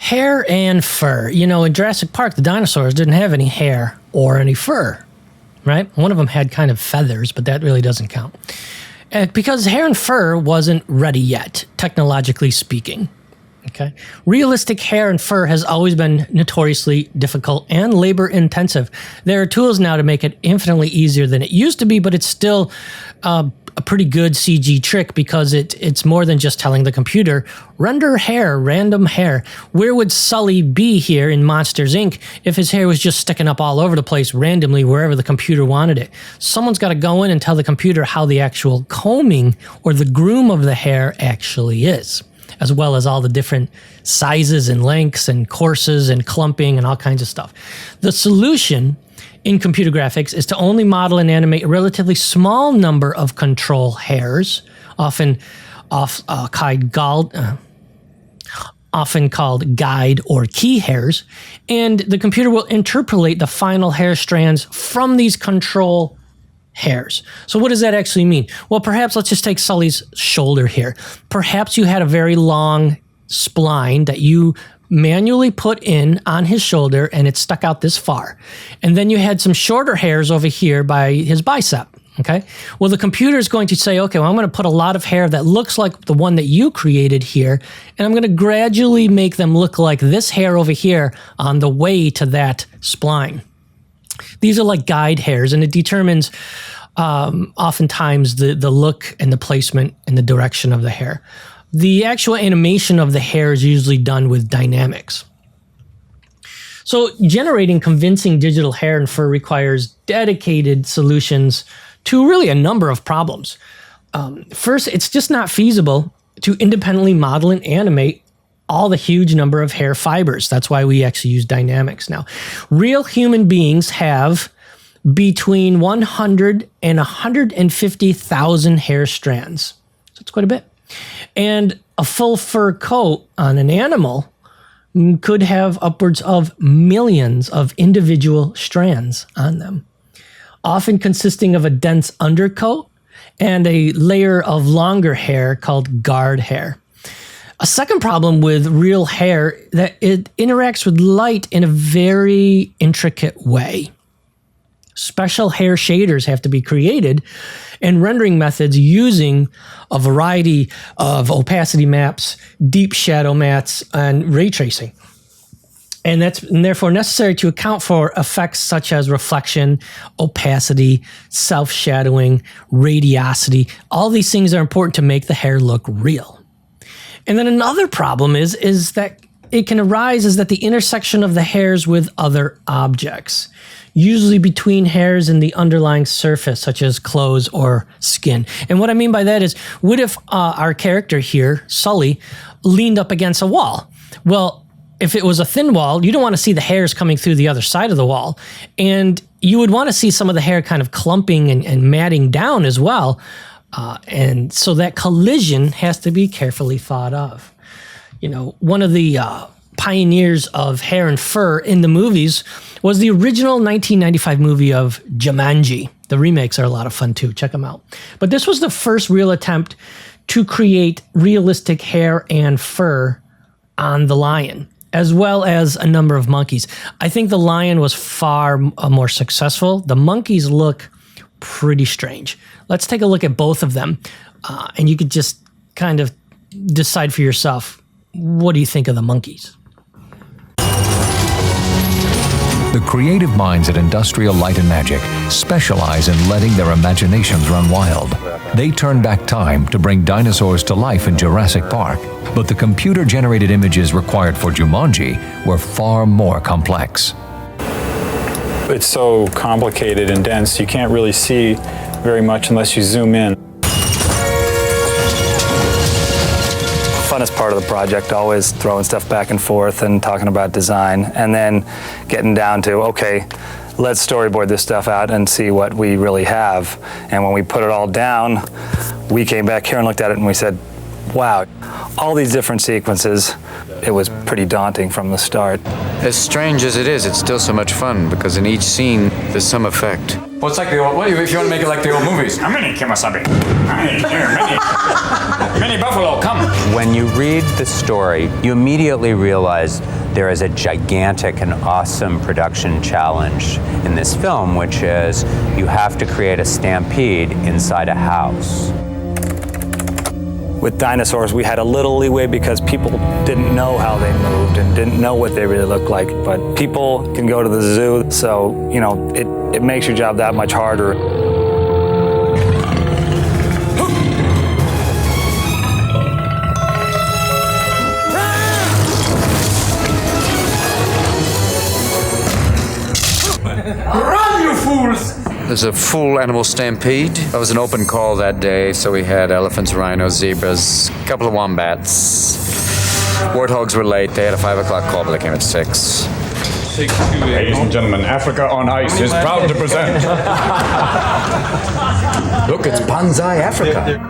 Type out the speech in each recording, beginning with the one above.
Hair and fur. You know, in Jurassic Park, the dinosaurs didn't have any hair or any fur, right? One of them had kind of feathers, but that really doesn't count. Because hair and fur wasn't ready yet, technologically speaking. Okay. Realistic hair and fur has always been notoriously difficult and labor intensive. There are tools now to make it infinitely easier than it used to be, but it's still a pretty good CG trick because it's more than just telling the computer, render hair, random hair. Where would Sully be here in Monsters, Inc. if his hair was just sticking up all over the place randomly wherever the computer wanted it? Someone's got to go in and tell the computer how the actual combing or the groom of the hair actually is, as well as all the different sizes and lengths and courses and clumping and all kinds of stuff. The solution in computer graphics is to only model and animate a relatively small number of control hairs, often called guide or key hairs, and the computer will interpolate the final hair strands from these control hairs. So what does that actually mean? Well, perhaps let's just take Sully's shoulder here. Perhaps you had a very long spline that you manually put in on his shoulder and it stuck out this far. And then you had some shorter hairs over here by his bicep. Okay. Well, the computer is going to say, okay, well, I'm going to put a lot of hair that looks like the one that you created here, and I'm going to gradually make them look like this hair over here on the way to that spline. These are like guide hairs, and it determines oftentimes the look and the placement and the direction of the hair. The actual animation of the hair is usually done with dynamics. So generating convincing digital hair and fur requires dedicated solutions to really a number of problems. First, it's just not feasible to independently model and animate all the huge number of hair fibers. That's why we actually use dynamics now. Real human beings have between 100 and 150,000 hair strands. So it's quite a bit. And a full fur coat on an animal could have upwards of millions of individual strands on them, often consisting of a dense undercoat and a layer of longer hair called guard hair. A second problem with real hair that it interacts with light in a very intricate way. Special hair shaders have to be created and rendering methods using a variety of opacity maps, deep shadow maps, and ray tracing. And that's therefore necessary to account for effects such as reflection, opacity, self-shadowing, radiosity. All these things are important to make the hair look real. And then another problem is that it can arise is that the intersection of the hairs with other objects, usually between hairs and the underlying surface, such as clothes or skin. And what I mean by that is, what if our character here, Sully, leaned up against a wall? Well, if it was a thin wall, you don't want to see the hairs coming through the other side of the wall. And you would want to see some of the hair kind of clumping and matting down as well. And so that collision has to be carefully thought of. You know, one of the pioneers of hair and fur in the movies was the original 1995 movie of Jumanji. The remakes are a lot of fun too. Check them out. But this was the first real attempt to create realistic hair and fur on the lion, as well as a number of monkeys. I think the lion was far more successful. The monkeys look pretty strange. Let's take a look at both of them, and you could just kind of decide for yourself, what do you think of the monkeys? The creative minds at Industrial Light and Magic specialize in letting their imaginations run wild. They turn back time to bring dinosaurs to life in Jurassic Park, but the computer-generated images required for Jumanji were far more complex. It's so complicated and dense, you can't really see very much unless you zoom in. Funnest part of the project, always throwing stuff back and forth and talking about design, and then getting down to, okay, let's storyboard this stuff out and see what we really have. And when we put it all down, we came back here and looked at it and we said, wow, all these different sequences. It was pretty daunting from the start. As strange as it is, it's still so much fun because in each scene there's some effect. Well, it's like the old, if you want to make it like the old movies. How many Kimasabi? Many buffalo, come. When you read the story, you immediately realize there is a gigantic and awesome production challenge in this film, which is you have to create a stampede inside a house. With dinosaurs, we had a little leeway because people didn't know how they moved and didn't know what they really looked like. But people can go to the zoo, so, you know, it makes your job that much harder. Run, you fools! There's a full animal stampede. It was an open call that day, so we had elephants, rhinos, zebras, a couple of wombats. Warthogs were late. They had a 5 o'clock call, but they came at 6. Ladies and gentlemen, Africa on Ice is proud to present. Look, it's Banzai Africa.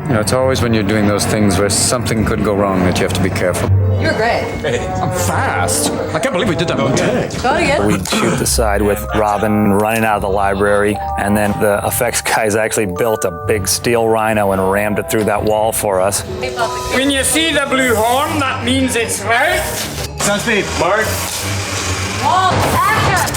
You know, it's always when you're doing those things where something could go wrong that you have to be careful. You were great. Hey, I'm fast. I can't believe we did that one take. Go it again. We'd shoot the side with Robin running out of the library, and then the effects guys actually built a big steel rhino and rammed it through that wall for us. When you see the blue horn, that means it's right. Sound speed, Mark. Wall, action!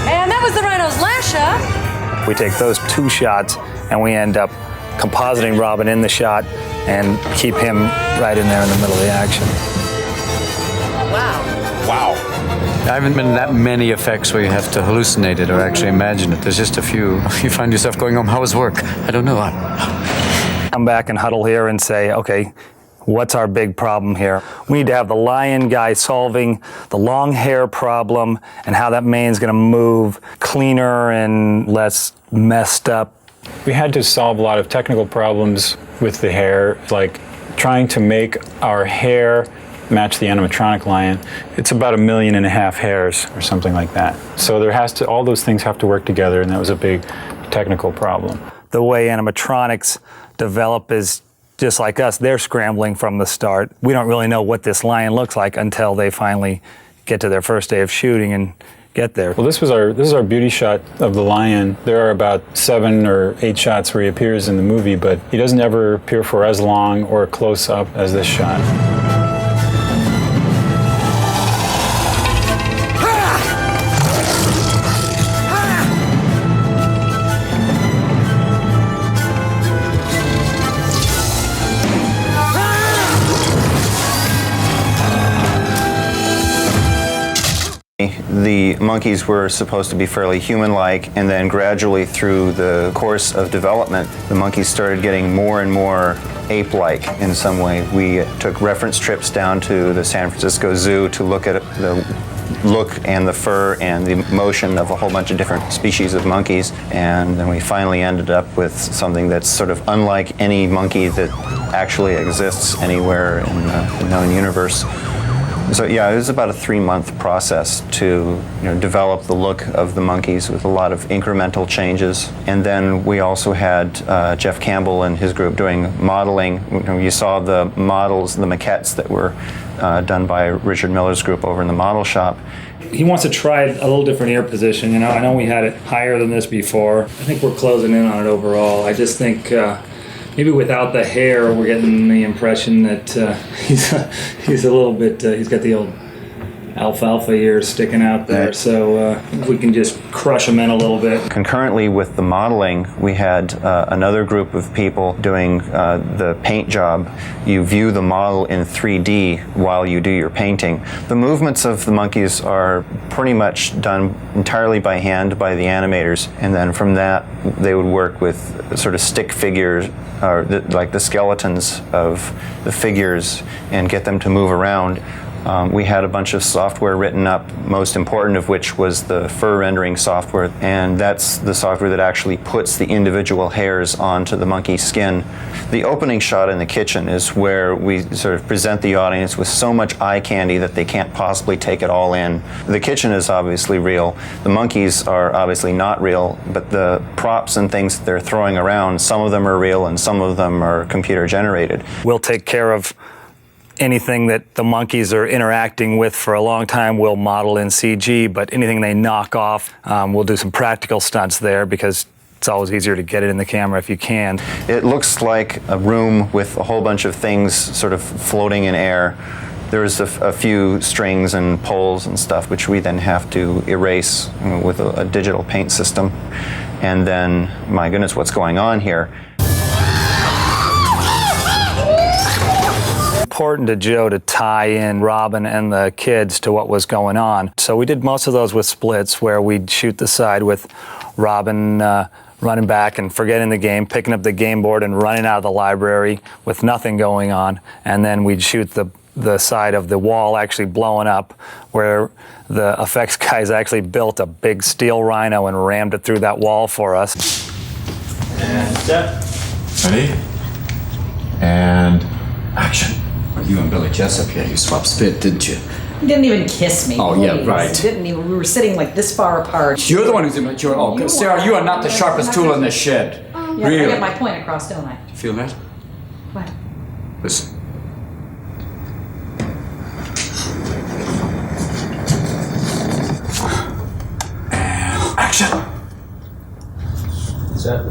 And that was the rhino's lasha. We take those 2 shots, and we end up compositing Robin in the shot and keep him right in there in the middle of the action. Wow. There haven't been that many effects where you have to hallucinate it or actually imagine it. There's just a few. You find yourself going home, how was work? I don't know. Come back and huddle here and say, okay, what's our big problem here? We need to have the lion guy solving the long hair problem and how that mane's gonna move cleaner and less messed up. We had to solve a lot of technical problems with the hair, like trying to make our hair match the animatronic lion. It's about 1.5 million hairs or something like that. So all those things have to work together, and that was a big technical problem. The way animatronics develop is just like us. They're scrambling from the start. We don't really know what this lion looks like until they finally get to their first day of shooting and get there. Well, this is our beauty shot of the lion. There are about 7 or 8 shots where he appears in the movie, but he doesn't ever appear for as long or close up as this shot. The monkeys were supposed to be fairly human-like, and then gradually through the course of development, the monkeys started getting more and more ape-like in some way. We took reference trips down to the San Francisco Zoo to look at the look and the fur and the motion of a whole bunch of different species of monkeys, and then we finally ended up with something that's sort of unlike any monkey that actually exists anywhere in the known universe. So yeah, it was about a 3-month process to develop the look of the monkeys with a lot of incremental changes. And then we also had Jeff Campbell and his group doing modeling. You saw the models, the maquettes that were done by Richard Miller's group over in the model shop. He wants to try a little different ear position. I know we had it higher than this before. I think we're closing in on it overall. I just think maybe without the hair, we're getting the impression that he's a little bit, he's got the old alfalfa ears sticking out there. So if we can just crush them in a little bit. Concurrently with the modeling, we had another group of people doing the paint job. You view the model in 3D while you do your painting. The movements of the monkeys are pretty much done entirely by hand by the animators, and then from that they would work with sort of stick figures, or like the skeletons of the figures, and get them to move around. We had a bunch of software written up, most important of which was the fur rendering software, and that's the software that actually puts the individual hairs onto the monkey skin. The opening shot in the kitchen is where we sort of present the audience with so much eye candy that they can't possibly take it all in. The kitchen is obviously real. The monkeys are obviously not real, but the props and things that they're throwing around, some of them are real and some of them are computer generated. We'll take care of anything that the monkeys are interacting with for a long time we'll model in CG, but anything they knock off, we'll do some practical stunts there because it's always easier to get it in the camera if you can. It looks like a room with a whole bunch of things sort of floating in air. There's a few strings and poles and stuff, which we then have to erase with a digital paint system. And then, my goodness, what's going on here? Important to Joe to tie in Robin and the kids to what was going on. So we did most of those with splits where we'd shoot the side with Robin running back and forgetting the game, picking up the game board and running out of the library with nothing going on. And then we'd shoot the side of the wall actually blowing up where the effects guys actually built a big steel rhino and rammed it through that wall for us. And set. Ready? And action. You and Billy Jessup here, you swapped spit, didn't you? You didn't even kiss me. Oh, yeah, please. right. Didn't even. We were sitting like this far apart. You're the one who's immature. Oh, Sarah, you are not the sharpest tool in the shed. Yeah, Really? I get my point across, don't I? You feel that? What? Listen. And action. Set.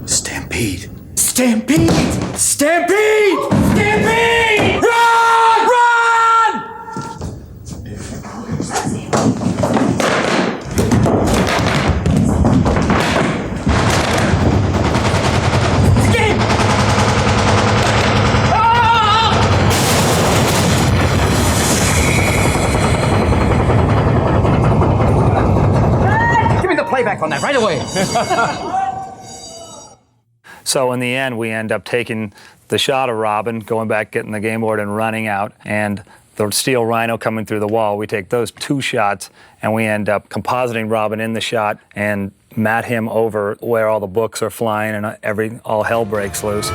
Stampede. Stampede! Stampede! Stampede! Run! Run! Escape! Give me the playback on that right away. So in the end, we end up taking the shot of Robin, going back, getting the game board and running out, and the steel rhino coming through the wall. We take those two shots and we end up compositing Robin in the shot and mat him over where all the books are flying and all hell breaks loose.